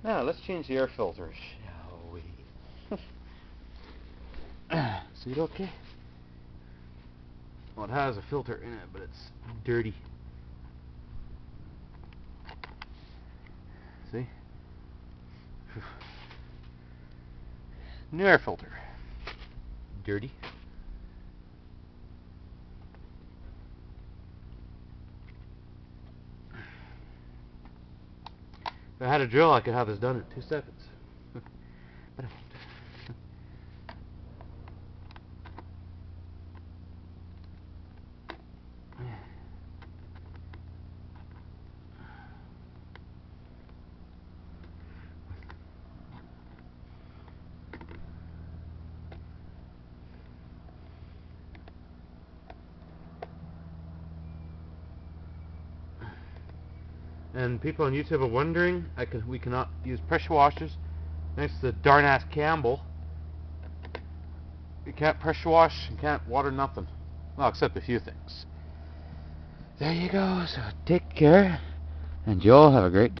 Now let's change the air filter, shall we? Is it okay? Well, it has a filter in it, but it's dirty. See? New air filter. Dirty. If I had a drill, I could have this done in 2 seconds. But I won't. And people on YouTube are wondering, we cannot use pressure washers next to the darn ass Campbell. You can't pressure wash, you can't water nothing. Well, except a few things. There you go, so take care, and you all have a great day.